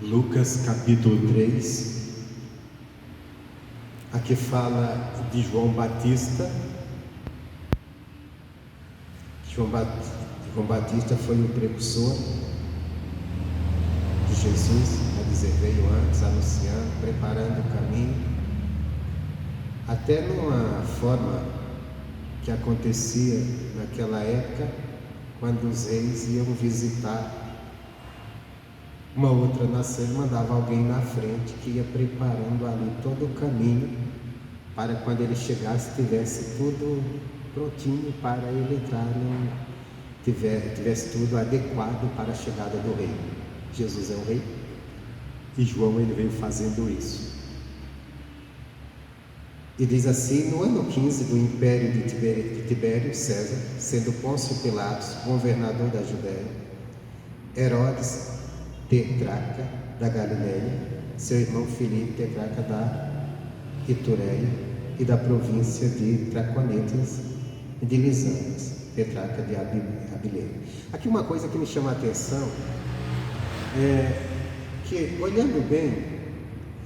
Lucas capítulo 3, aqui fala de João Batista. João Batista foi o precursor de Jesus, veio antes anunciando, preparando o caminho, até numa forma que acontecia naquela época, quando os reis iam visitar uma outra nação, ele mandava alguém na frente que ia preparando ali todo o caminho para quando ele chegasse tivesse tudo prontinho para ele entrar, tivesse tudo adequado para a chegada do rei. Jesus é o rei e João ele veio fazendo isso. E diz assim: no ano 15 do império de Tibério César, sendo Pôncio Pilatos governador da Judéia, Herodes tetrarca da Galileia, seu irmão Filipe tetrarca da Itureia e da província de Traconetes e de Lisânias, tetrarca de Abilene. Aqui uma coisa que me chama a atenção é que, olhando bem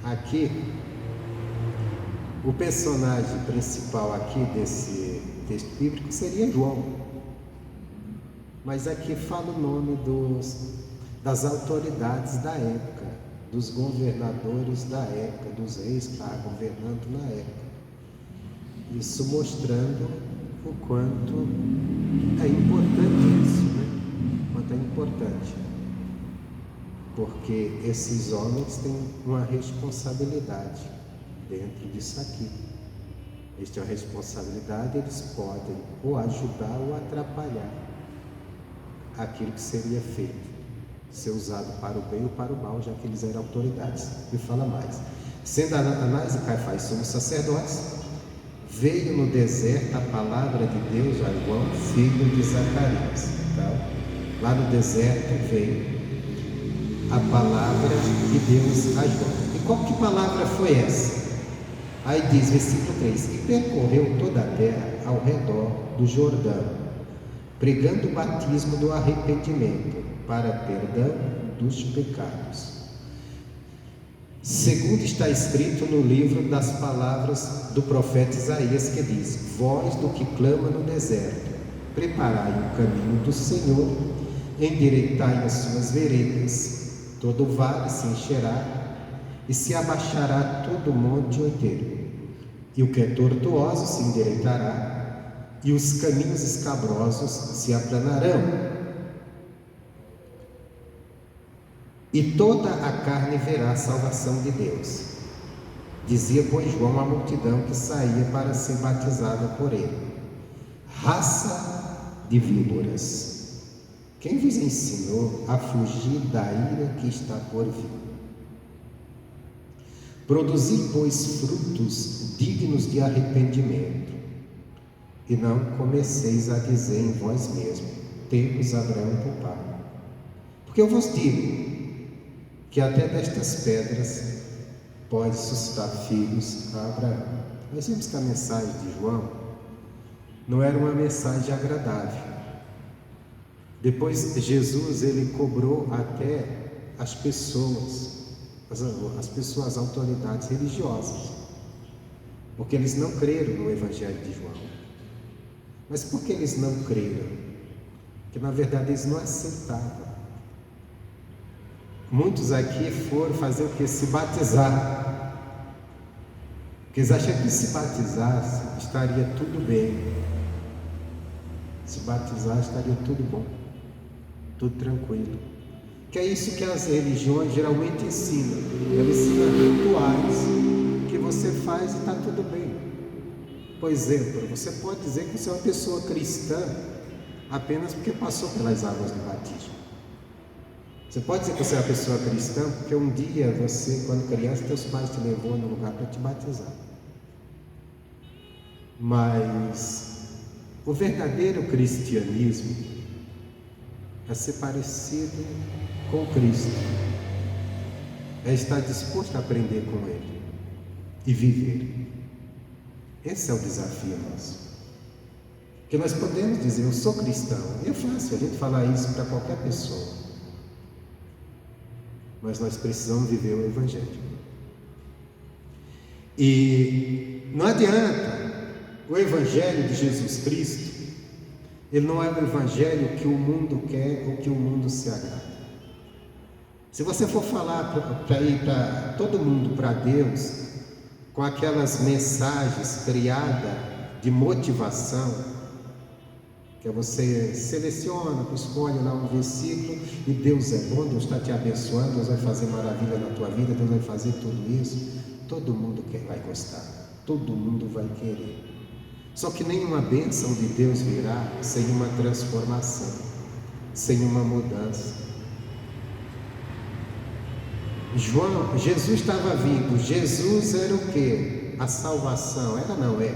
aqui, o personagem principal aqui desse texto bíblico seria João, mas aqui fala o nome das autoridades da época, dos governadores da época, dos reis que estavam governando na época. Isso mostrando o quanto é importante isso, né? Quanto é importante, porque esses homens têm uma responsabilidade dentro disso aqui. Eles têm uma responsabilidade, eles podem ou ajudar ou atrapalhar aquilo que seria feito, ser usado para o bem ou para o mal, já que eles eram autoridades. Me fala mais. Sendo Anás e Caifás sumos sacerdotes, veio no deserto a palavra de Deus a João, filho de Zacarias. Então, lá no deserto veio a palavra de Deus a João. E qual que palavra foi essa? Aí diz, versículo 3: e percorreu toda a terra ao redor do Jordão, pregando o batismo do arrependimento para perdão dos pecados, segundo está escrito no livro das palavras do profeta Isaías, que diz: voz do que clama no deserto, preparai o caminho do Senhor, endireitai as suas veredas, todo o vale se encherá e se abaixará todo o monte inteiro, e o que é tortuoso se endireitará, e os caminhos escabrosos se aplanarão, e toda a carne verá a salvação de Deus. Dizia, pois, João à multidão que saía para ser batizada por ele: raça de víboras, quem vos ensinou a fugir da ira que está por vir? Produzi, pois, frutos dignos de arrependimento, e não comeceis a dizer em vós mesmos: temos Abraão por pai. Porque eu vos digo que até destas pedras pode suscitar filhos a Abraão. Nós vimos que a mensagem de João não era uma mensagem agradável. Depois Jesus ele cobrou até as pessoas, as autoridades religiosas, porque eles não creram no Evangelho de João. Mas por que eles não creram? Porque na verdade eles não aceitavam. Muitos aqui foram fazer o que? Se batizar, porque eles acham que se batizasse estaria tudo bem, se batizar estaria tudo bom, tudo tranquilo. Que é isso que as religiões geralmente ensinam. Elas ensinam rituais que você faz e está tudo bem. Por exemplo, você pode dizer que você é uma pessoa cristã apenas porque passou pelas águas do batismo. Você pode dizer que você é uma pessoa cristã porque um dia você, quando criança, teus pais te levou num lugar para te batizar. Mas o verdadeiro cristianismo é ser parecido com Cristo, é estar disposto a aprender com Ele e viver. Esse é o desafio nosso. Porque nós podemos dizer, eu sou cristão. É fácil a gente falar isso para qualquer pessoa. mas nós precisamos viver o Evangelho. E não adianta, o Evangelho de Jesus Cristo, ele não é o Evangelho que o mundo quer ou que o mundo se agrada. Se você for falar para ir para todo mundo, para Deus, com aquelas mensagens criadas de motivação, que você seleciona, escolhe lá um versículo, e Deus é bom, Deus está te abençoando, Deus vai fazer maravilha na tua vida, Deus vai fazer tudo isso, todo mundo vai gostar, todo mundo vai querer. Só que nenhuma bênção de Deus virá sem uma transformação, sem uma mudança. Jesus estava vindo, Jesus era o quê? A salvação, era não é?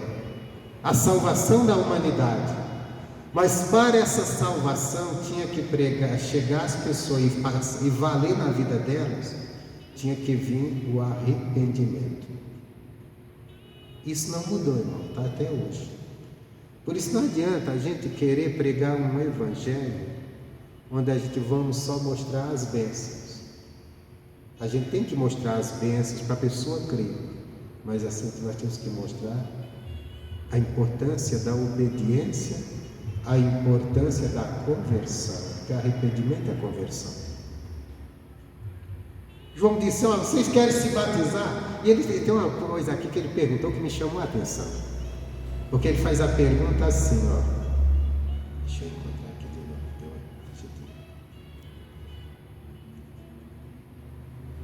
A salvação da humanidade. Mas para essa salvação tinha que chegar às pessoas e valer na vida delas, tinha que vir o arrependimento. Isso não mudou, irmão, está até hoje. Por isso não adianta a gente querer pregar um evangelho onde a gente vamos só mostrar as bênçãos. A gente tem que mostrar as bênçãos para a pessoa crer, mas assim nós temos que mostrar a importância da obediência, a importância da conversão, porque arrependimento é conversão. João disse: ó, vocês querem se batizar? E ele tem uma coisa aqui que ele perguntou que me chamou a atenção, porque ele faz a pergunta assim, ó. Deixa eu encontrar aqui de novo.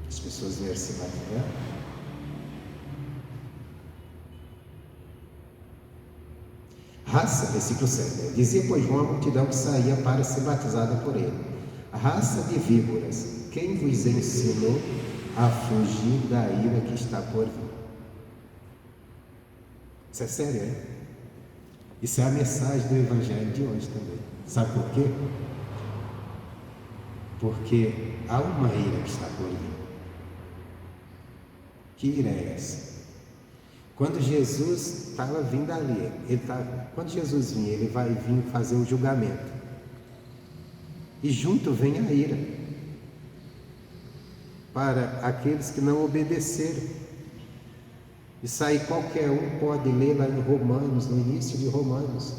As pessoas vieram se batizar. Raça, versículo 7, dizia, pois, João, a multidão que saía para ser batizada por ele: raça de víboras, quem vos ensinou a fugir da ira que está por vir? Isso é sério, é? Isso é a mensagem do Evangelho de hoje também. Sabe por quê? Porque há uma ira que está por vir. Que ira é essa? Quando Jesus estava vindo ali, quando Jesus vinha, ele vai vir fazer o julgamento. E junto vem a ira para aqueles que não obedeceram. Isso aí qualquer um pode ler lá em Romanos, no início de Romanos.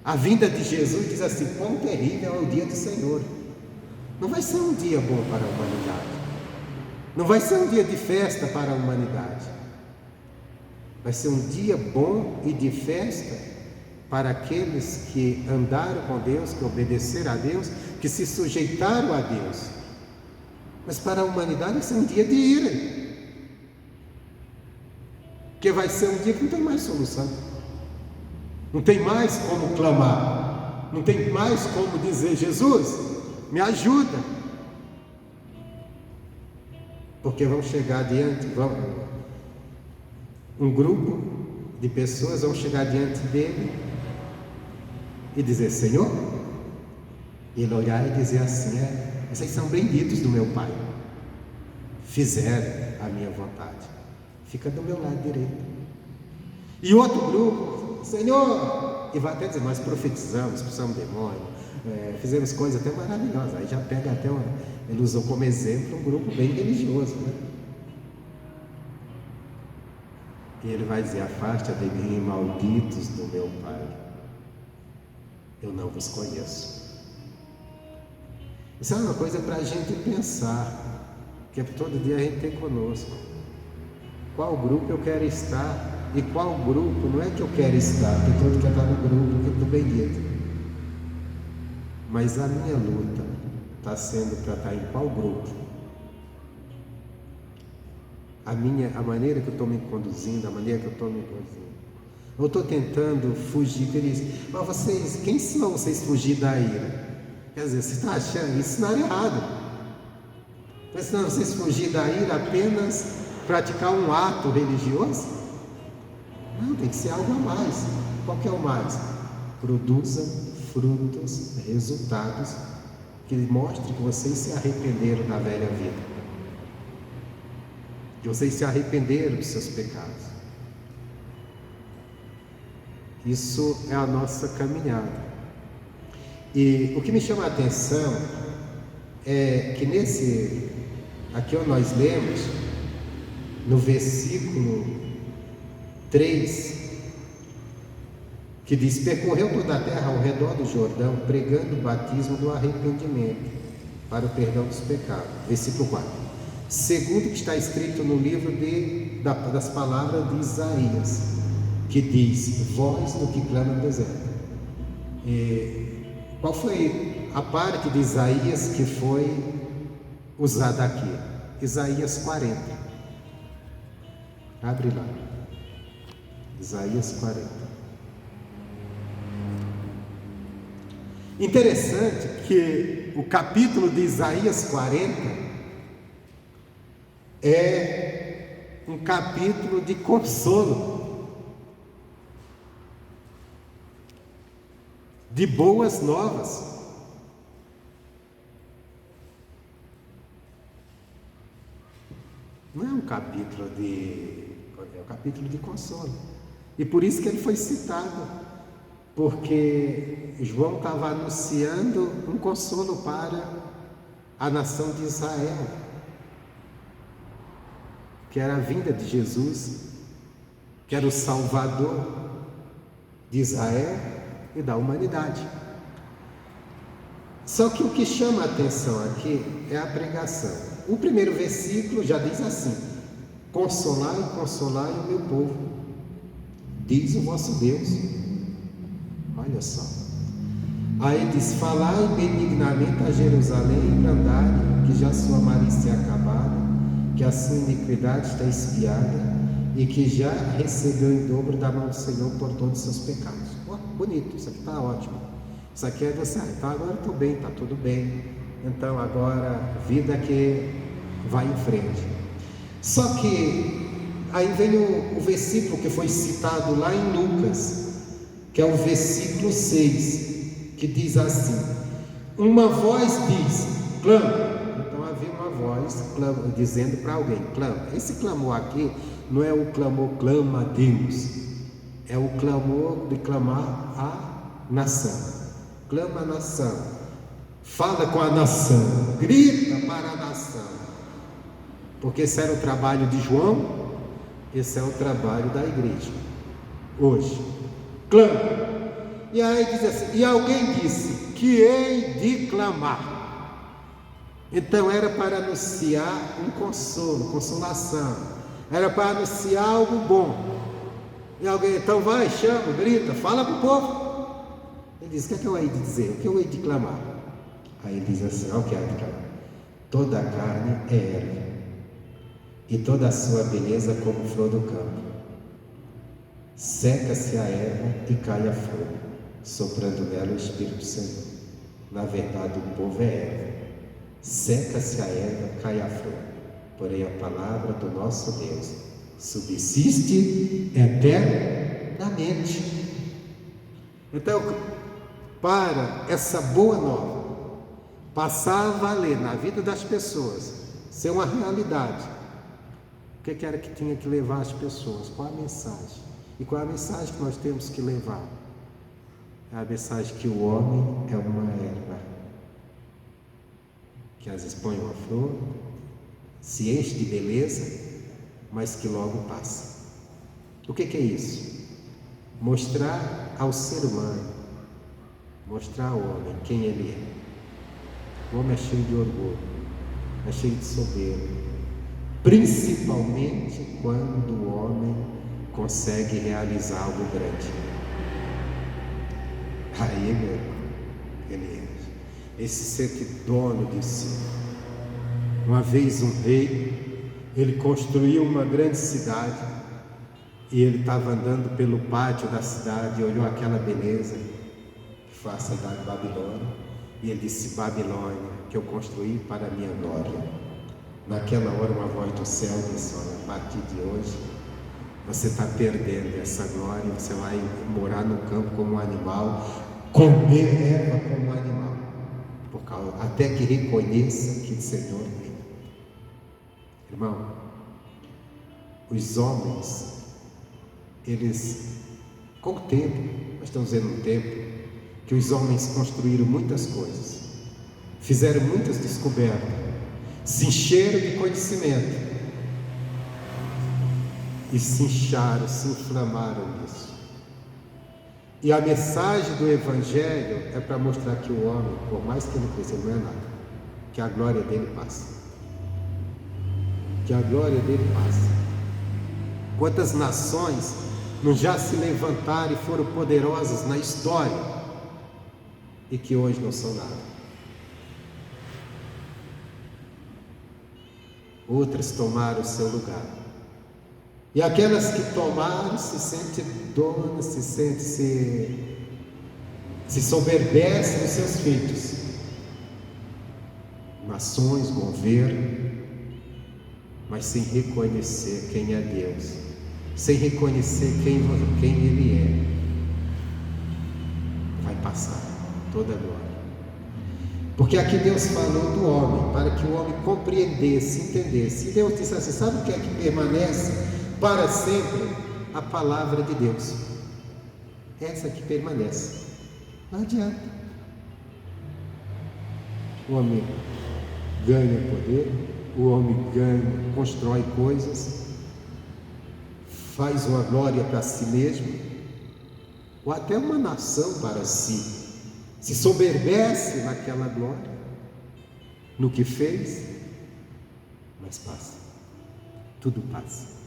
A vinda de Jesus diz assim: quão terrível é o dia do Senhor. Não vai ser um dia bom para a humanidade. Não vai ser um dia de festa para a humanidade. Vai ser um dia bom e de festa para aqueles que andaram com Deus, que obedeceram a Deus, que se sujeitaram a Deus. Mas para a humanidade vai ser um dia de ira. Porque vai ser um dia que não tem mais solução. Não tem mais como clamar. Não tem mais como dizer: Jesus, me ajuda. Porque vão chegar diante, um grupo de pessoas vão chegar diante dele e dizer: Senhor, e ele olhar e dizer assim: vocês são benditos do meu Pai, fizeram a minha vontade, fica do meu lado direito. E outro grupo: Senhor, e vai até dizer: nós profetizamos, expulsamos demônio, fizemos coisas até maravilhosas. Aí já pega até ele usou como exemplo um grupo bem religioso, né? E ele vai dizer: afaste de mim, malditos do meu Pai, eu não vos conheço. Isso é uma coisa para a gente pensar, que todo dia a gente tem conosco. Qual grupo eu quero estar e qual grupo não é que eu quero estar, porque todo quer estar no grupo, que eu estou bendito. Mas a minha luta está sendo para estar em qual grupo? A maneira que eu estou me conduzindo, a maneira que eu estou me conduzindo. Eu estou tentando fugir deles. Mas vocês, quem ensinou vocês a fugir da ira? Quer dizer, você está achando isso não é errado. Mas ensinando vocês a fugir da ira apenas praticar um ato religioso? Não, tem que ser algo a mais. Qual que é o mais? Produzam frutos, resultados que mostrem que vocês se arrependeram da velha vida, que vocês se arrependeram dos seus pecados. Isso é a nossa caminhada. E o que me chama a atenção que aqui nós lemos, no versículo 3, que diz: percorreu toda a terra ao redor do Jordão, pregando o batismo do arrependimento para o perdão dos pecados. Versículo 4. Segundo o que está escrito no livro das palavras de Isaías, que diz: voz do que clama no deserto. Qual foi a parte de Isaías que foi usada aqui? Isaías 40. Abre lá. Isaías 40. Interessante que o capítulo de Isaías 40 é um capítulo de consolo, de boas novas. Não é um capítulo é um capítulo de consolo. E por isso que ele foi citado, porque João estava anunciando um consolo para a nação de Israel, que era a vinda de Jesus, que era o Salvador de Israel e da humanidade. Só que o que chama a atenção aqui é a pregação. O primeiro versículo já diz assim: consolai, consolai o meu povo, diz o vosso Deus. Olha só. Aí diz: falai benignamente a Jerusalém e brandai, que já sua malícia é acabada, que a sua iniquidade está expiada, e que já recebeu em dobro da mão do Senhor por todos os seus pecados. Bonito, isso aqui está ótimo. Isso aqui é você. Então agora estou bem, está tudo bem. Então agora, vida que vai em frente. Só que aí vem o versículo que foi citado lá em Lucas, que é o versículo 6, que diz assim: uma voz diz, clama. Então havia uma voz dizendo para alguém, clama. Esse clamor aqui não é o clamor clama a Deus, é o clamor de clamar a nação. Clama a nação, fala com a nação, grita para a nação, porque esse era o trabalho de João, esse é o trabalho da igreja hoje. Clama. E aí diz assim: e alguém disse que hei de clamar. Então era para anunciar um consolo, consolação, era para anunciar algo bom. E alguém, então vai, chama, grita, fala para o povo. Ele diz: o que é que eu hei de dizer? O que eu hei de clamar? Aí ele diz assim: olha o que há de clamar: toda a carne é erva, e toda a sua beleza como flor do campo. Seca-se a erva e cai a flor, soprando nela o Espírito Santo. Na verdade, o povo é erva. Seca-se a erva, cai a flor, porém a palavra do nosso Deus subsiste eternamente. Então, para essa boa nova passar a valer na vida das pessoas, ser uma realidade, o que era que tinha que levar as pessoas? Qual a mensagem? E qual a mensagem que nós temos que levar? É a mensagem que o homem é uma erva, que às vezes põe uma flor, se enche de beleza, mas que logo passa. O que é isso? Mostrar ao ser humano, mostrar ao homem quem ele é. O homem é cheio de orgulho, é cheio de soberba, principalmente quando o homem consegue realizar algo grande. Aí, meu irmão, ele é esse ser que dono de si. Uma vez um rei, ele construiu uma grande cidade, e ele estava andando pelo pátio da cidade e olhou aquela beleza, que foi a cidade de Babilônia, e ele disse: Babilônia, que eu construí para a minha glória. Naquela hora uma voz do céu disse: olha, a partir de hoje você está perdendo essa glória, você vai morar no campo como um animal, comer erva como um animal, até que reconheça que o Senhor é. Irmão, os homens, eles, com o tempo, nós estamos vendo um tempo que os homens construíram muitas coisas, fizeram muitas descobertas, se encheram de conhecimento e se incharam, se inflamaram nisso. E a mensagem do Evangelho é para mostrar que o homem, por mais que ele cresça, não é nada, que a glória dele passa, que a glória dele passa. Quantas nações não já se levantaram e foram poderosas na história e que hoje não são nada. Outras tomaram o seu lugar. E aquelas que tomaram se sentem donas, se soberbecem dos seus feitos. Nações, governo, mas sem reconhecer quem é Deus, sem reconhecer quem Ele é. Vai passar toda a glória. Porque aqui Deus falou do homem, para que o homem compreendesse, entendesse. E Deus disse assim: sabe o que é que permanece para sempre? A palavra de Deus. Essa que permanece. Não adianta. O homem ganha poder, o homem ganha, constrói coisas, faz uma glória para si mesmo, ou até uma nação para si. Se soberbece naquela glória, no que fez, mas passa, tudo passa.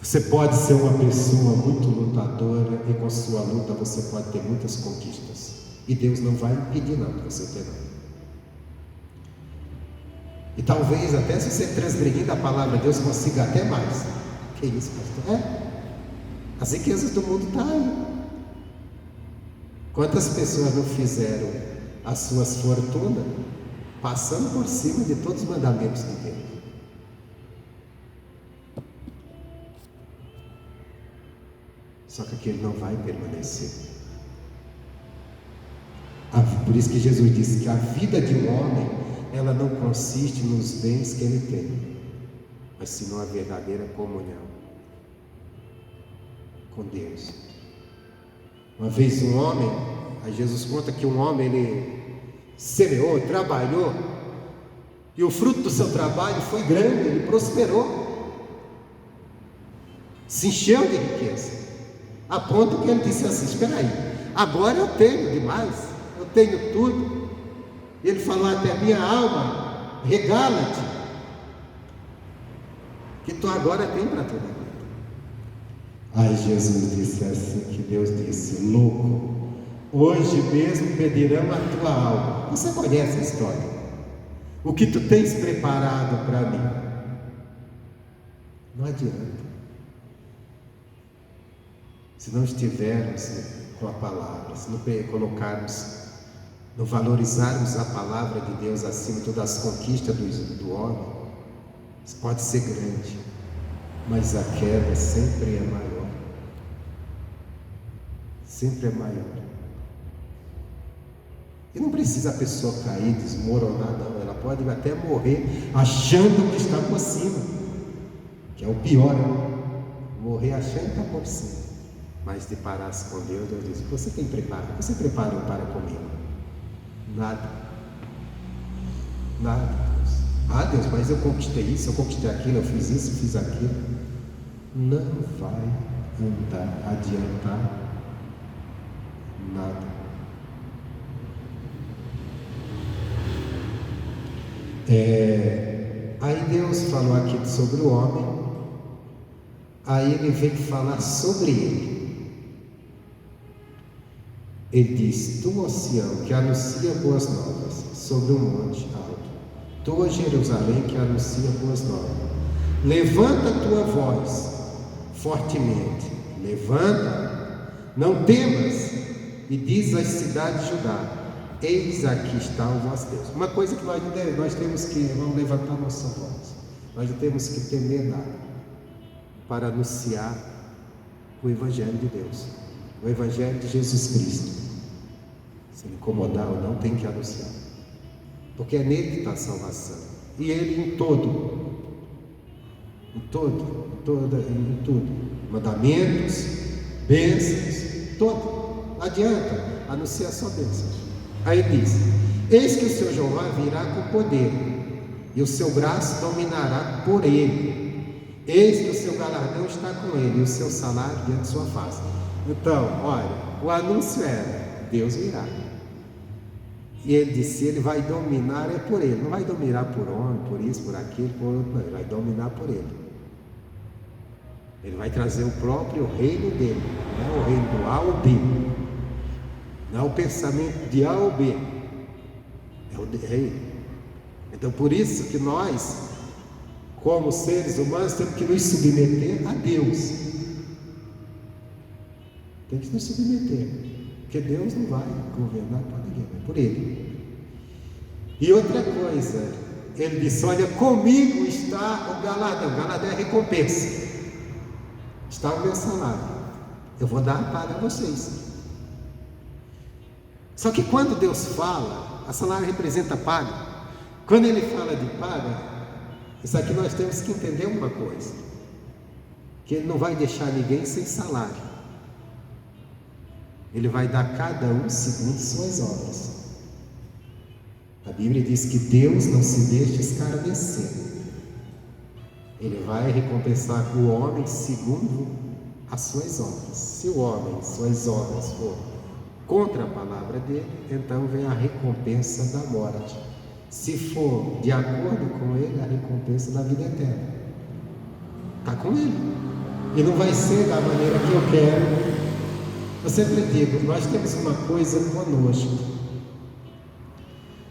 Você pode ser uma pessoa muito lutadora e com sua luta você pode ter muitas conquistas, e Deus não vai impedir não que você terá. E talvez até se você transgredir a palavra de Deus consiga até mais. Que isso, pastor? As riquezas do mundo estão aí. Quantas pessoas não fizeram as suas fortunas passando por cima de todos os mandamentos de Deus? Só que aquele não vai permanecer. Por isso que Jesus disse que a vida de um homem, ela não consiste nos bens que ele tem, mas sim numa verdadeira comunhão com Deus. Uma vez um homem, aí Jesus conta que um homem, ele semeou, trabalhou, e o fruto do seu trabalho foi grande, ele prosperou, se encheu de riqueza, a ponto que ele disse assim: espera aí, agora eu tenho demais, eu tenho tudo. E ele falou até: minha alma, regala-te, que tu agora tem para toda a vida. Aí Jesus disse assim, que Deus disse: louco, hoje mesmo pedirão a tua alma. Você conhece a história? O que tu tens preparado para mim? Não adianta. Se não estivermos com a palavra, se não colocarmos, não valorizarmos a palavra de Deus acima de todas as conquistas do homem, isso pode ser grande, mas a queda sempre é maior. Sempre é maior. E não precisa a pessoa cair, desmoronar, não. Ela pode até morrer achando que está por cima, que é o pior, né? Morrer achando que está por cima. Mas deparar-se com Deus, Deus diz: você tem preparado? Você preparou para comigo? Nada. Nada, Deus. Ah, Deus, mas eu conquistei isso, eu conquistei aquilo, eu fiz isso, fiz aquilo. Não vai adiantar nada. Aí Deus falou aqui sobre o homem. Aí ele veio falar sobre ele. Ele diz: tu, ó Sião, que anuncia boas novas sobre um monte alto, tu, ó Jerusalém, que anuncia boas novas, levanta a tua voz fortemente, levanta, não temas, e diz às cidades de Judá: eis aqui está o vosso Deus. Uma coisa que nós temos que, vamos levantar nossa voz, nós não temos que temer nada para anunciar o Evangelho de Deus, o Evangelho de Jesus Cristo. Se ele incomodar ou não, tem que anunciar, porque é nele que está a salvação, e ele em tudo, mandamentos, bênçãos, todo. adianta, anuncia só bênçãos. Aí ele diz: eis que o seu Jeová virá com poder, e o seu braço dominará por ele. Eis que o seu galardão está com ele, e o seu salário diante de sua face. Então, olha, o anúncio era: Deus virá. E ele disse: ele vai dominar é por ele, não vai dominar por homem, por isso, por aquilo, por outro, não. Ele vai dominar por ele. Ele vai trazer o próprio reino dele, não é o reino do A ou B, não é o pensamento de A ou B, é o de reino. Então, por isso que nós, como seres humanos, temos que nos submeter a Deus. Tem que nos submeter, porque Deus não vai governar por ninguém, mas por Ele. E outra coisa, Ele disse: olha, comigo está o galardão. O galardão é a recompensa. Está o meu salário. Eu vou dar a paga a vocês. Só que quando Deus fala, a salário representa paga. Quando Ele fala de paga, isso aqui nós temos que entender uma coisa: que Ele não vai deixar ninguém sem salário. Ele vai dar a cada um segundo suas obras. A Bíblia diz que Deus não se deixa escarnecer. Ele vai recompensar o homem segundo as suas obras. Se o homem, suas obras for contra a palavra dele, então vem a recompensa da morte. Se for de acordo com ele, a recompensa da vida eterna. Está com ele. E não vai ser da maneira que eu quero. Eu sempre digo, nós temos uma coisa conosco.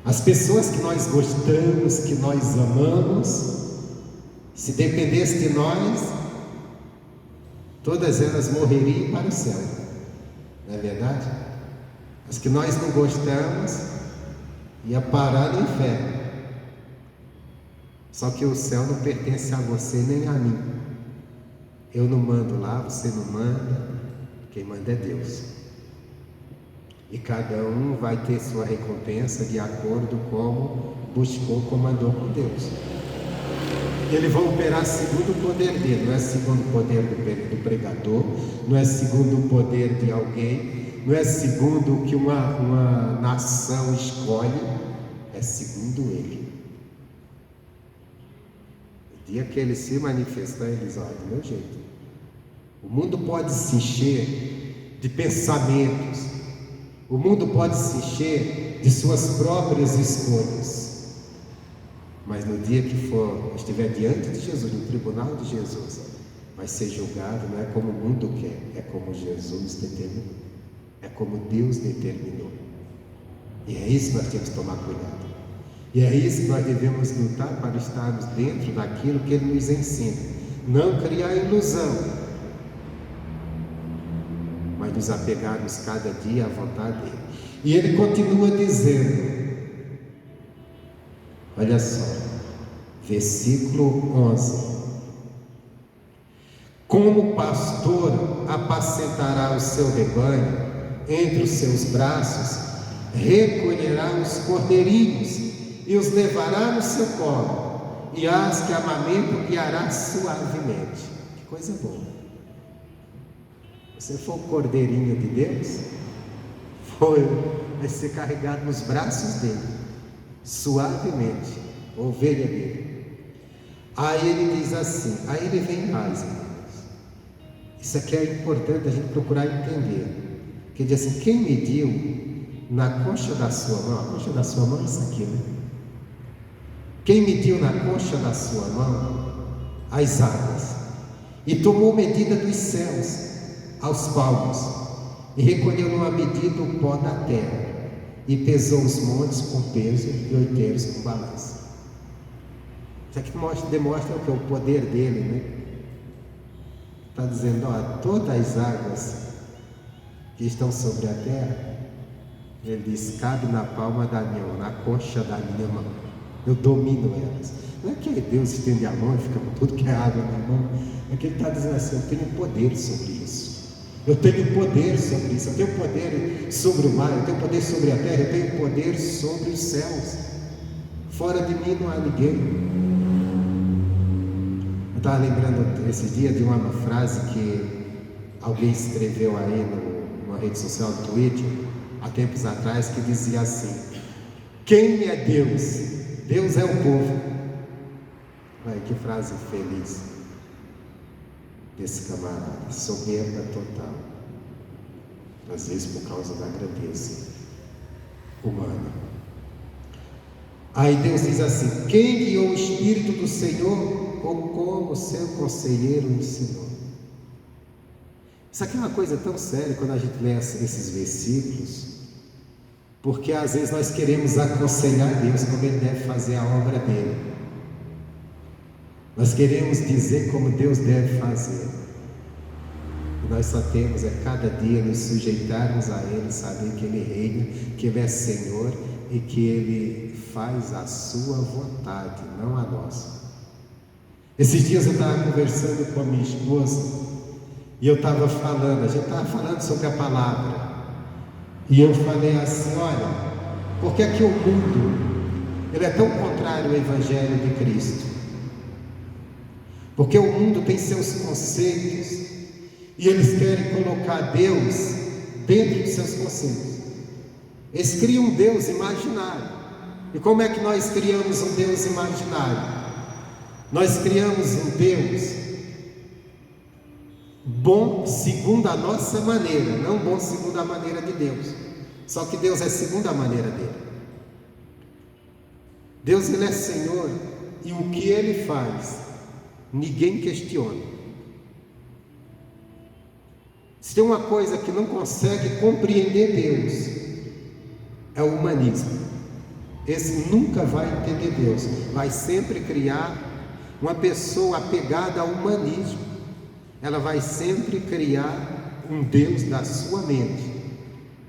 As pessoas que nós gostamos, que nós amamos, se dependesse de nós, todas elas morreriam para o céu. Não é verdade? As que nós não gostamos, ia parar no inferno. Só que o céu não pertence a você nem a mim. Eu não mando lá, você não manda. Quem manda é Deus. E cada um vai ter sua recompensa de acordo como buscou, comandou com Deus. Ele vai operar segundo o poder dele, não é segundo o poder do pregador, não é segundo o poder de alguém, não é segundo o que uma nação escolhe, é segundo ele. O dia que ele se manifestar, ele diz: olha, do meu jeito. O mundo pode se encher de pensamentos, o mundo pode se encher de suas próprias escolhas, mas no dia que estiver diante de Jesus, no tribunal de Jesus, vai ser julgado, não é como o mundo quer, é como Jesus determinou, é como Deus determinou. E é isso que nós temos que tomar cuidado, e é isso que nós devemos lutar para estarmos dentro daquilo que Ele nos ensina, não criar ilusão, mas nos apegarmos cada dia à vontade dele. E ele continua dizendo, olha só, versículo 11: como pastor apacentará o seu rebanho, entre os seus braços recolherá os cordeirinhos e os levará no seu colo, e as que amamentam guiará suavemente. Que coisa boa. Você for o cordeirinho de Deus, vai ser carregado nos braços dele, suavemente, ovelha dele. Aí ele diz assim, aí ele vem mais, irmãos. Isso aqui é importante a gente procurar entender. Que ele diz assim: quem mediu na concha da sua mão, a concha da sua mão é isso aqui, né? Quem mediu na concha da sua mão as águas, e tomou medida dos céus aos palmos, e recolheu numa medida o pó da terra, e pesou os montes com peso e oiteiros com balança. Isso aqui demonstra o que? O poder dele, né? Está dizendo, ó, todas as águas que estão sobre a terra, ele diz, cabe na palma da minha mão, na concha da minha mão. Eu domino elas. Não é que Deus estende a mão e fica com tudo que é água na mão. É que ele está dizendo assim: eu tenho poder sobre isso. Eu tenho poder sobre isso. Eu tenho poder sobre o mar. Eu tenho poder sobre a terra. Eu tenho poder sobre os céus. Fora de mim não há ninguém. Eu estava lembrando esses dias de uma frase que alguém escreveu aí numa numa rede social do Twitter, há tempos atrás, que dizia assim: quem é Deus? Deus é o povo. Ai, que frase feliz desse camarada, soberba total, às vezes por causa da grandeza humana. Aí Deus diz assim: quem guiou o Espírito do Senhor, ou como seu conselheiro ensinou? Isso aqui é uma coisa tão séria quando a gente lê esses versículos, porque às vezes nós queremos aconselhar Deus como Ele deve fazer a obra dele. Nós queremos dizer como Deus deve fazer. E nós só temos cada dia nos sujeitarmos a Ele, saber que Ele reina, que Ele é Senhor e que Ele faz a sua vontade, não a nossa. Esses dias eu estava conversando com a minha esposa e eu estava falando, a gente estava falando sobre a palavra, e eu falei assim: olha, por que é que o mundo ele é tão contrário ao Evangelho de Cristo? Porque o mundo tem seus conceitos e eles querem colocar Deus dentro de seus conceitos. Eles criam um Deus imaginário. E como é que nós criamos um Deus imaginário? Nós criamos um Deus bom segundo a nossa maneira, não bom segundo a maneira de Deus. Só que Deus é segundo a maneira dele. Deus, Ele é Senhor, e o que Ele faz, ninguém questiona. Se tem uma coisa que não consegue compreender Deus, é o humanismo. Esse nunca vai entender Deus, vai sempre criar uma pessoa apegada ao humanismo. Ela vai sempre criar um Deus da sua mente,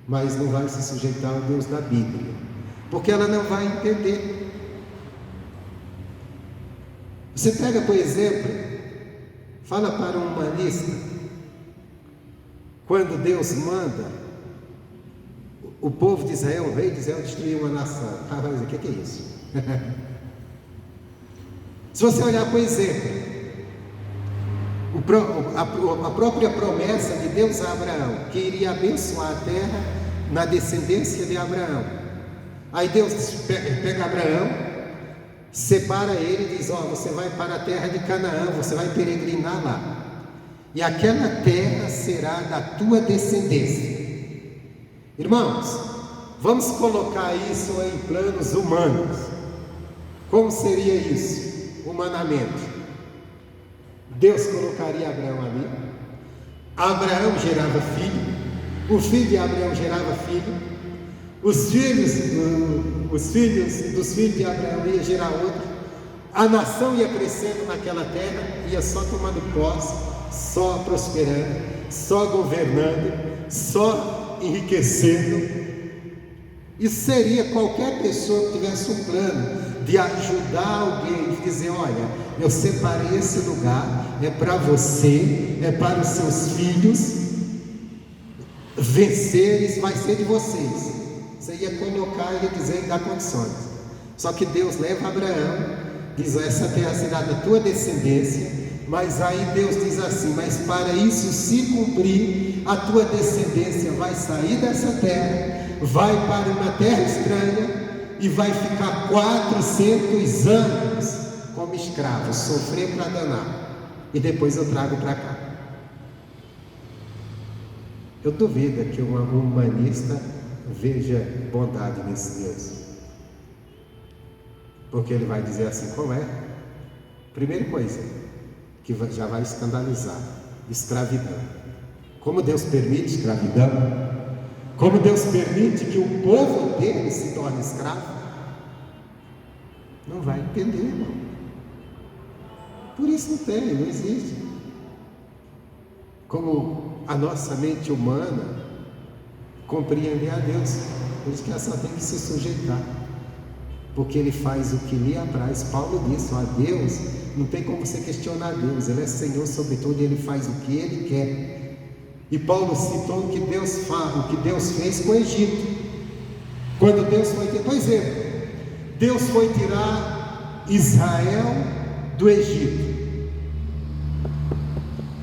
mas não vai se sujeitar ao Deus da Bíblia, porque ela não vai entender. Você pega, por exemplo, fala para um humanista, quando Deus manda o povo de Israel, o rei de Israel, destruir uma nação. Ah, vai dizer: o que é isso? Se você olhar, por exemplo, a própria promessa de Deus a Abraão, que iria abençoar a terra na descendência de Abraão. Aí Deus pega Abraão, separa ele e diz: você vai para a terra de Canaã, você vai peregrinar lá, e aquela terra será da tua descendência. Irmãos, vamos colocar isso em planos humanos. Como seria isso humanamente? Deus colocaria Abraão ali, Abraão gerava filho, o filho de Abraão gerava filho, os filhos dos filhos de Abraão ia gerar outro, a nação ia crescendo naquela terra, ia só tomando posse, só prosperando, só governando, só enriquecendo. Isso seria qualquer pessoa que tivesse um plano de ajudar alguém, de dizer: olha, eu separei esse lugar, é para você, é para os seus filhos venceres, vai ser de vocês. Você ia colocar e dizer, dar condições. Só que Deus leva Abraão, diz: essa terra será da tua descendência. Mas aí Deus diz assim: mas para isso se cumprir, a tua descendência vai sair dessa terra, vai para uma terra estranha e vai ficar 400 anos como escravo, sofrer para danar, e depois eu trago para cá. Eu duvido que um humanista veja bondade nesse Deus, porque ele vai dizer assim: como é? Primeira coisa que já vai escandalizar: escravidão. Como Deus permite escravidão? Como Deus permite que o povo dele se torne escravo? Não vai entender, irmão. Por isso não existe. Como a nossa mente humana compreender a Deus, por isso que ela só tem que se sujeitar, porque Ele faz o que lhe apraz. Paulo disse: ó, Deus, não tem como você questionar Deus, Ele é Senhor sobre tudo e Ele faz o que Ele quer. E Paulo citou o que Deus faz, o que Deus fez com o Egito. Quando Deus foi tirar, por exemplo, Deus foi tirar Israel do Egito.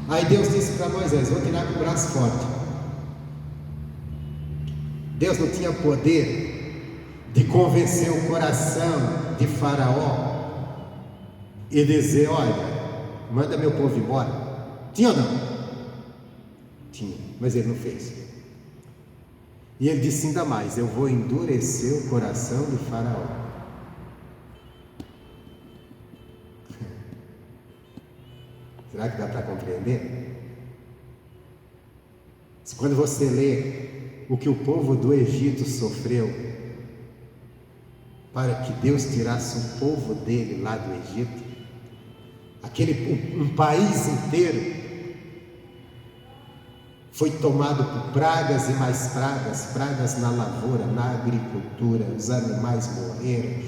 Aí Deus disse para Moisés: vou tirar com o braço forte. Deus não tinha poder de convencer o coração de Faraó e dizer: olha, manda meu povo embora. Tinha ou não? Tinha, mas ele não fez. E ele disse ainda mais: eu vou endurecer o coração de Faraó. Será que dá para compreender? Quando você lê o que o povo do Egito sofreu para que Deus tirasse o povo dele lá do Egito, um país inteiro foi tomado por pragas e mais pragas, pragas na lavoura, na agricultura, os animais morreram,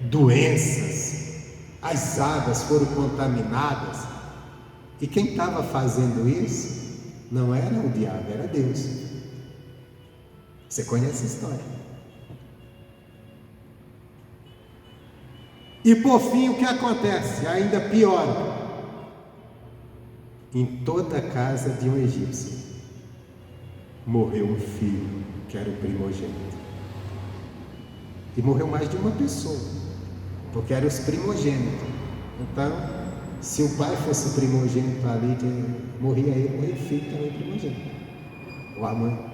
doenças, as águas foram contaminadas. E quem estava fazendo isso não era o diabo, era Deus. Você conhece a história. E por fim, o que acontece? Ainda pior. Em toda a casa de um egípcio morreu um filho, que era o primogênito. E morreu mais de uma pessoa, porque eram os primogênitos. Então, se o pai fosse o primogênito ali, morria ele, morria o filho também primogênito, ou a mãe.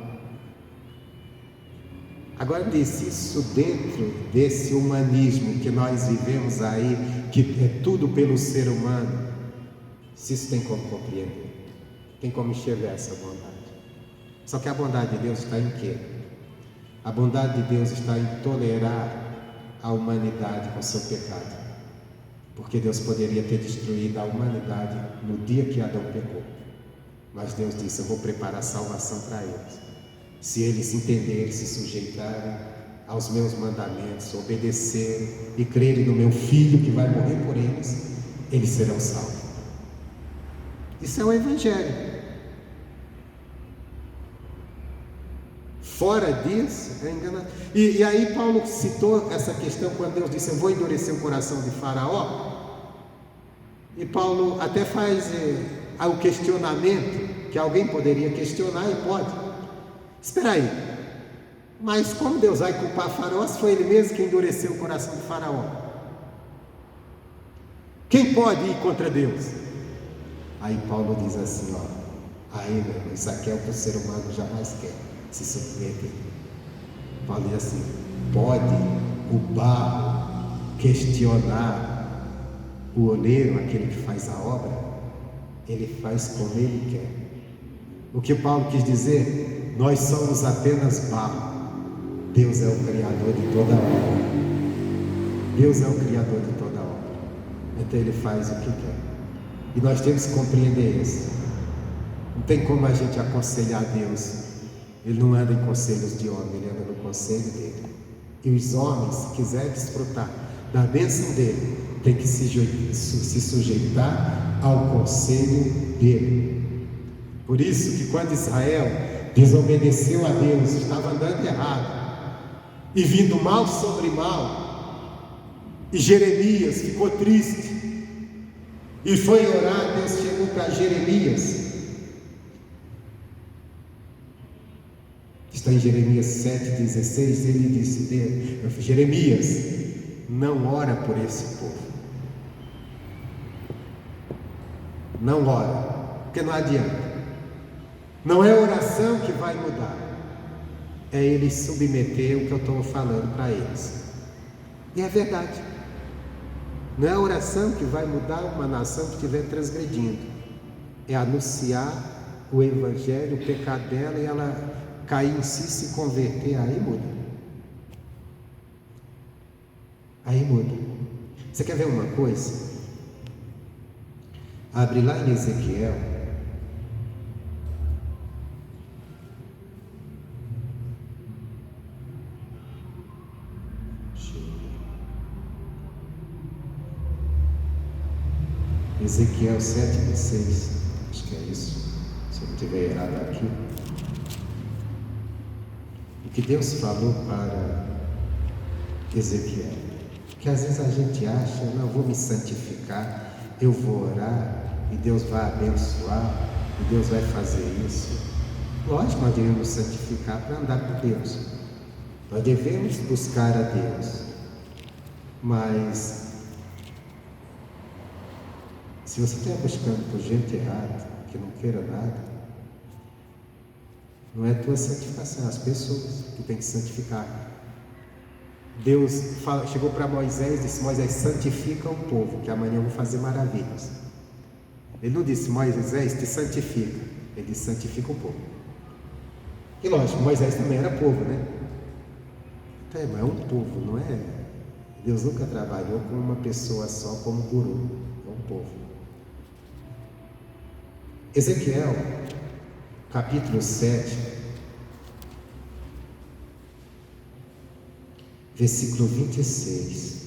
Agora diz, isso dentro desse humanismo que nós vivemos aí, que é tudo pelo ser humano, se isso tem como compreender, tem como enxergar essa bondade. Só que a bondade de Deus está em quê? A bondade de Deus está em tolerar a humanidade com seu pecado, porque Deus poderia ter destruído a humanidade no dia que Adão pecou, mas Deus disse: eu vou preparar salvação para eles, se eles entenderem, se sujeitarem aos meus mandamentos, obedecerem e crerem no meu Filho que vai morrer por eles, eles serão salvos. Isso é o Evangelho. Fora disso, é enganado. E aí Paulo citou essa questão quando Deus disse: eu vou endurecer o coração de Faraó. E Paulo até faz o questionamento, que alguém poderia questionar, e pode. Espera aí, mas como Deus vai culpar Faraó se foi ele mesmo que endureceu o coração de Faraó? Quem pode ir contra Deus? Aí Paulo diz assim, aí meu irmão, isso aqui é o que o ser humano jamais quer, se submeter. Paulo diz assim: pode o barro questionar o oleiro, aquele que faz a obra? Ele faz como ele quer. O que Paulo quis dizer? Nós somos apenas barro, Deus é o Criador de toda a obra. Deus é o Criador de toda a obra, então Ele faz o que quer. E nós temos que compreender isso. Não tem como a gente aconselhar Deus. Ele não anda em conselhos de homem, Ele anda no conselho dele. E os homens, se quiserem desfrutar da bênção dele, tem que se sujeitar ao conselho dele. Por isso que quando Israel desobedeceu a Deus, estava andando errado, e vindo mal sobre mal, e Jeremias ficou triste, e foi orar. Deus chegou para Jeremias, está em Jeremias 7,16, ele disse: Jeremias, não ora por esse povo, não ora, porque não adianta. Não é oração que vai mudar, é eles submeter o que eu estou falando para eles. E é verdade. Não é a oração que vai mudar uma nação que estiver transgredindo, é anunciar o Evangelho, o pecado dela, e ela cair em si, se converter, aí muda. Aí muda. Você quer ver uma coisa? Abre lá em Ezequiel. Ezequiel 7,6, acho que é isso, se eu não estiver errado aqui. O que Deus falou para Ezequiel, que às vezes a gente acha: não, vou me santificar, eu vou orar, e Deus vai abençoar, e Deus vai fazer isso. Lógico, nós devemos nos santificar para andar com Deus. Nós devemos buscar a Deus. Mas se você estiver buscando por gente errada, que não queira nada, não é a tua santificação, é as pessoas que tem que santificar. Deus chegou para Moisés e disse: Moisés, santifica o povo, que amanhã eu vou fazer maravilhas. Ele não disse: Moisés, te santifica. Ele disse: santifica o povo. E lógico, Moisés também era povo, né? Então, mas é um povo, não é? Deus nunca trabalhou com uma pessoa só como guru, é um povo. Ezequiel, capítulo 7, versículo 26.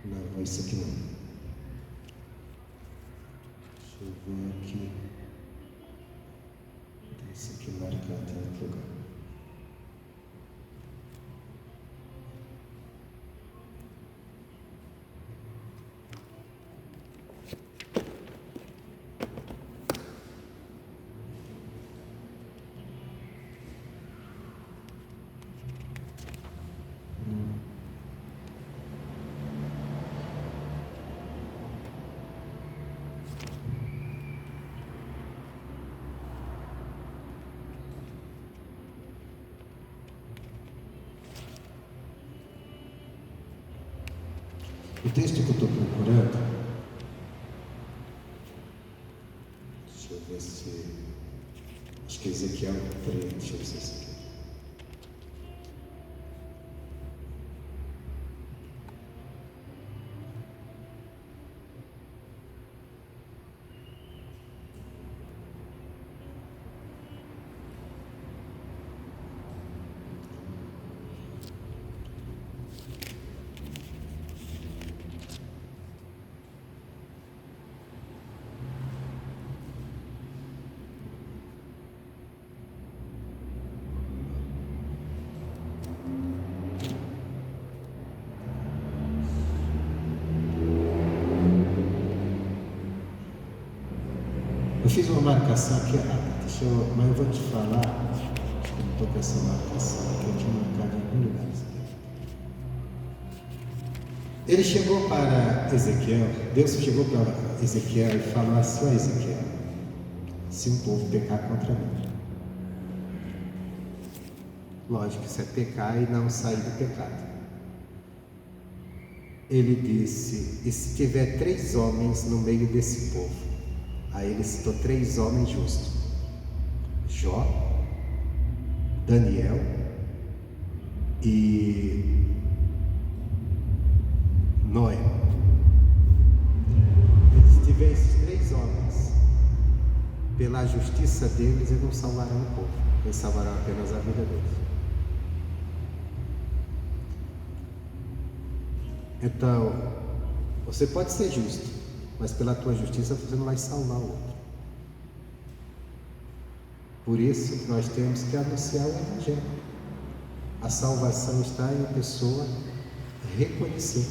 Não, isso aqui não. Deixa eu ver aqui. Tem isso aqui marcado em outro lugar. O texto que eu estou procurando, deixa eu ver se, acho que é Ezequiel 3, deixa eu ver se é isso aqui. Eu fiz uma marcação aqui errada, mas eu vou te falar, acho que eu não estou com essa marcação aqui, eu tinha marcado em algum lugar. Ele chegou para Ezequiel, Deus chegou para Ezequiel e falou assim: ó Ezequiel, se um povo pecar contra mim, lógico, isso é pecar e não sair do pecado. Ele disse: e se tiver 3 homens no meio desse povo? Aí ele citou 3 homens justos: Jó, Daniel e Noé. Se tiver esses 3 homens, pela justiça deles, eles não salvarão o povo, eles salvarão apenas a vida deles. Então, você pode ser justo, mas pela tua justiça você não vai salvar o outro. Por isso que nós temos que anunciar o Evangelho. A salvação está em a pessoa reconhecer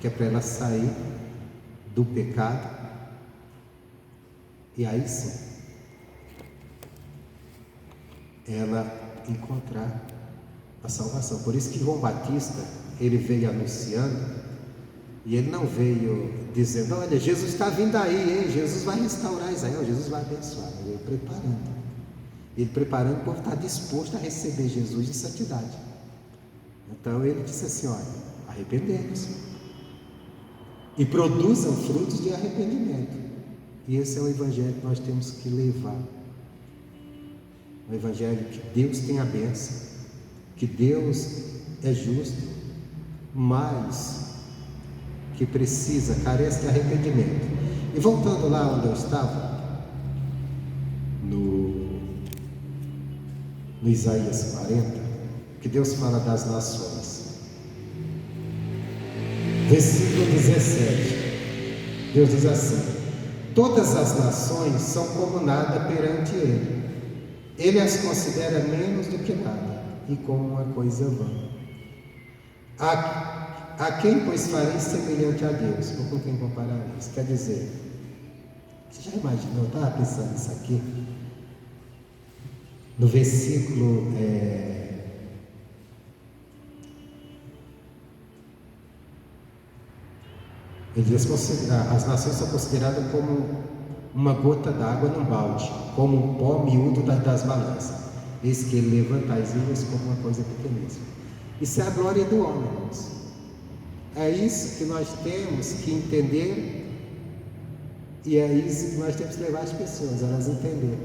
que é para ela sair do pecado e aí sim ela encontrar a salvação. Por isso que João Batista, ele veio anunciando. E ele não veio dizendo: olha, Jesus está vindo aí, hein? Jesus vai restaurar Israel, Jesus vai abençoar. Ele veio preparando. Ele preparando o povo estar disposto a receber Jesus em santidade. Então ele disse assim: olha, arrependemos-se e produzam frutos de arrependimento. E esse é o evangelho que nós temos que levar. O evangelho que Deus tem a bênção, que Deus é justo, mas que precisa, carece de arrependimento. E voltando lá onde eu estava, no Isaías 40, que Deus fala das nações. Versículo 17. Deus diz assim: todas as nações são como nada perante Ele. Ele as considera menos do que nada e como uma coisa vã. A quem, pois, farei semelhante a Deus? Ou com quem comparar isso? Quer dizer, você já imaginou? Eu estava pensando nisso aqui. No versículo ele diz: as nações são consideradas como uma gota d'água num balde, como um pó miúdo das balanças. Eis que ele levanta as ilhas como uma coisa pequeníssima. Isso é a glória do homem, irmãos. É isso que nós temos que entender, e é isso que nós temos que levar as pessoas, elas entenderem,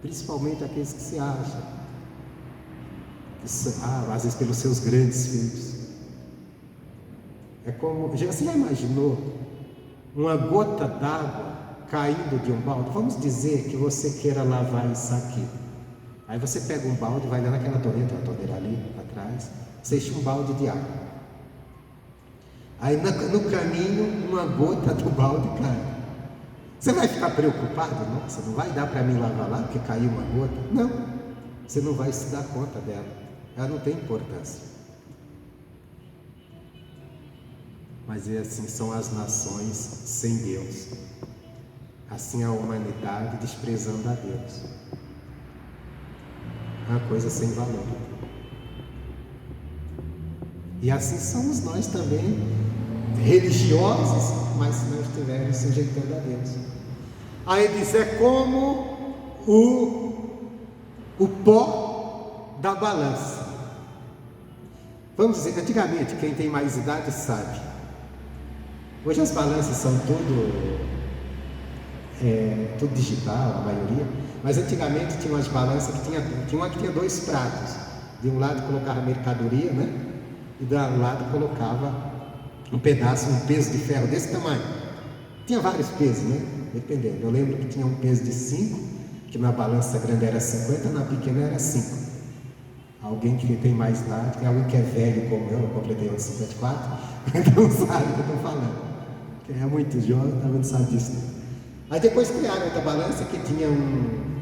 principalmente aqueles que se acham, às vezes pelos seus grandes feitos. É como, você já imaginou uma gota d'água caindo de um balde? Vamos dizer que você queira lavar isso aqui. Aí você pega um balde, vai lá naquela torneira, tem uma torneira ali atrás, você enche um balde de água. Aí no caminho, uma gota do balde cai. Você vai ficar preocupado? Nossa, não vai dar para mim lavar lá porque caiu uma gota? Não, você não vai se dar conta dela. Ela não tem importância. Mas assim são as nações sem Deus. Assim a humanidade desprezando a Deus. É uma coisa sem valor. E assim somos nós também, religiosos, mas se não estivermos sujeitando a Deus. Aí ele diz: é como o pó da balança. Vamos dizer, antigamente, quem tem mais idade sabe. Hoje as balanças são tudo digital, a maioria. Mas antigamente tinha umas balanças que tinha uma que tinha 2 pratos. De um lado colocava mercadoria, né? E do lado colocava um peso de ferro desse tamanho. Tinha vários pesos, né? Dependendo. Eu lembro que tinha um peso de 5, que na balança grande era 50, na pequena era 5. Alguém que tem mais idade, alguém que é velho como eu completei aos 54, então sabe o que eu estou falando. Quem é muito jovem não sabe disso. Aí depois criaram outra balança que tinha um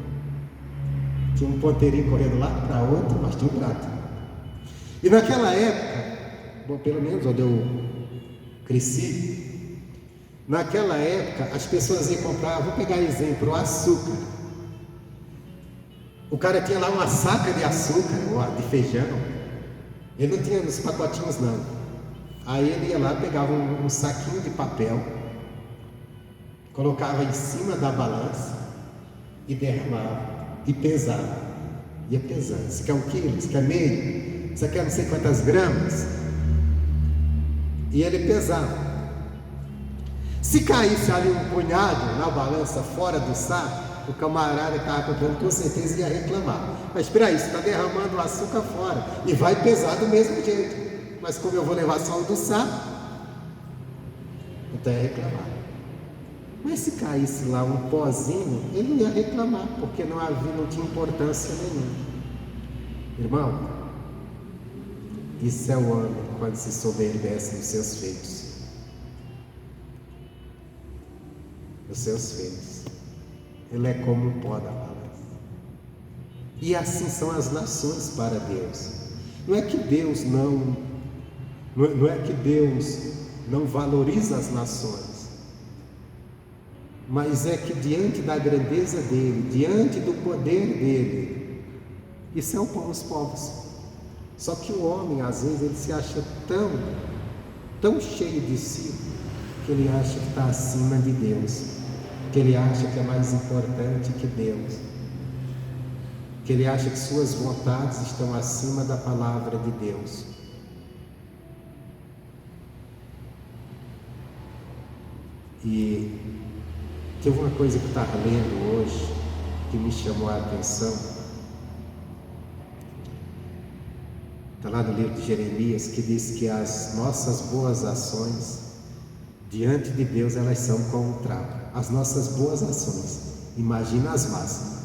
ponteirinho correndo de um lado para outro, mas tinha um prato. E naquela época, bom, pelo menos onde eu cresci, naquela época as pessoas iam comprar, vou pegar exemplo, o açúcar. O cara tinha lá uma saca de açúcar, ou de feijão. Ele não tinha nos pacotinhos não. Aí ele ia lá, pegava um saquinho de papel, colocava em cima da balança e derramava e pesava. Ia pesando. Você quer 1 quilo? Você quer meio? Você quer não sei quantas gramas? E ele pesava. Se caísse ali um punhado na balança fora do saco, o camarada que estava comprando com certeza ia reclamar. Mas espera aí, você está derramando o açúcar fora e vai pesar do mesmo jeito. Mas como eu vou levar só o do saco, então ia reclamar. Mas se caísse lá um pozinho, ele não ia reclamar, porque não tinha importância nenhuma. Irmão, isso é o homem quando se soberbece nos seus feitos. Nos seus feitos. Ele é como um pó da balança. E assim são as nações para Deus. Não é que Deus não valoriza as nações, mas é que diante da grandeza dele, diante do poder dele, isso é os povos. Só que o homem, às vezes, ele se acha tão cheio de si, que ele acha que está acima de Deus, que ele acha que é mais importante que Deus, que ele acha que suas vontades estão acima da palavra de Deus. E teve uma coisa que eu estava lendo hoje que me chamou a atenção. Está lá no livro de Jeremias, que diz que as nossas boas ações diante de Deus, elas são como um trapo. As nossas boas ações, imagina as más.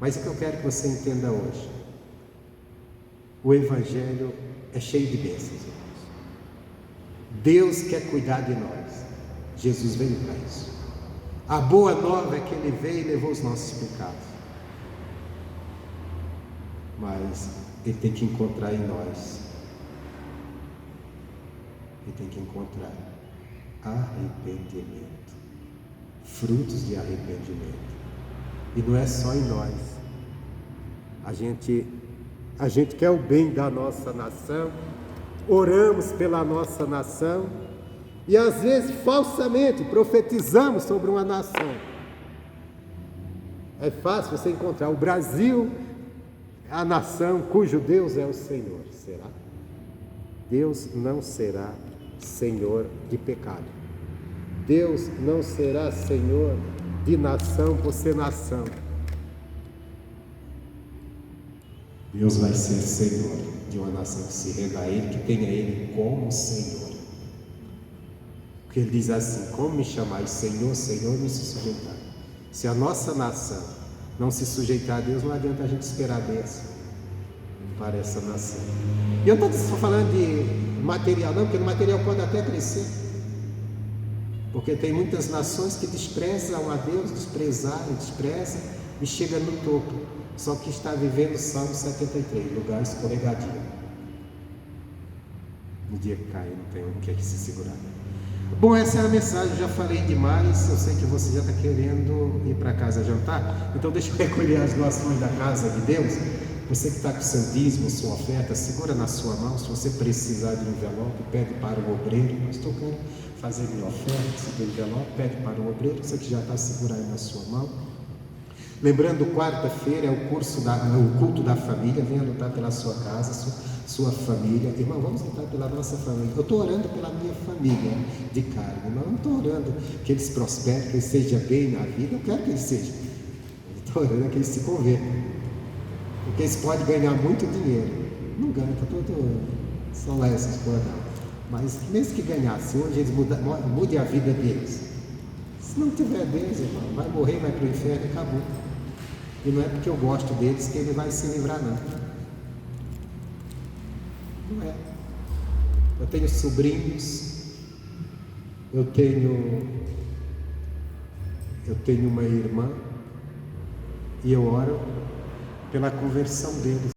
Mas o que eu quero que você entenda hoje, o Evangelho é cheio de bênçãos, irmãos. Deus quer cuidar de nós. Jesus veio para isso. A boa nova é que Ele veio e levou os nossos pecados. Mas Ele tem que encontrar em nós. Ele tem que encontrar arrependimento. Frutos de arrependimento. E não é só em nós. A gente quer o bem da nossa nação, oramos pela nossa nação e às vezes falsamente profetizamos sobre uma nação. É fácil você encontrar o Brasil, a nação cujo Deus é o Senhor. Será? Deus não será Senhor de pecado. Deus não será Senhor de nação por ser nação. Deus vai ser Senhor de uma nação que se renda a Ele, que tenha Ele como Senhor. Porque Ele diz assim: como me chamais Senhor, Senhor, me se sujeitar. Se a nossa nação não se sujeitar a Deus, não adianta a gente esperar bênção para essa nação. E eu não estou falando de material não, porque o material pode até crescer. Porque tem muitas nações que desprezam a Deus, desprezam e chegam no topo. Só que está vivendo o Salmo 73, lugar escorregadio. No dia que cair, não tem o que se segurar. Bom, essa é a mensagem, eu já falei demais, eu sei que você já está querendo ir para casa jantar, então deixa eu recolher as doações da casa de Deus. Você que está com seu dízimo, sua oferta, segura na sua mão. Se você precisar de um envelope, pede para o obreiro. Eu estou querendo fazer minha oferta, se envelope, pede para o obreiro. Você que já está segurando na sua mão. Lembrando, quarta-feira é o culto da família. Venha lutar pela sua casa, sua família. Irmão, vamos lutar pela nossa família. Eu estou orando pela minha família de carne. Irmão, eu não estou orando que eles prosperem, que eles sejam bem na vida. Eu quero que eles sejam. Eu estou orando que eles se convertam. Porque eles podem ganhar muito dinheiro. Não ganham, está todo soleste discordado. Mas mesmo que ganhasse, hoje eles mudem a vida deles. Se não tiver Deus, irmão, vai morrer, vai para o inferno e acabou. E não é porque eu gosto deles que ele vai se livrar, não. Não é. Eu tenho sobrinhos, eu tenho uma irmã, e eu oro pela conversão deles.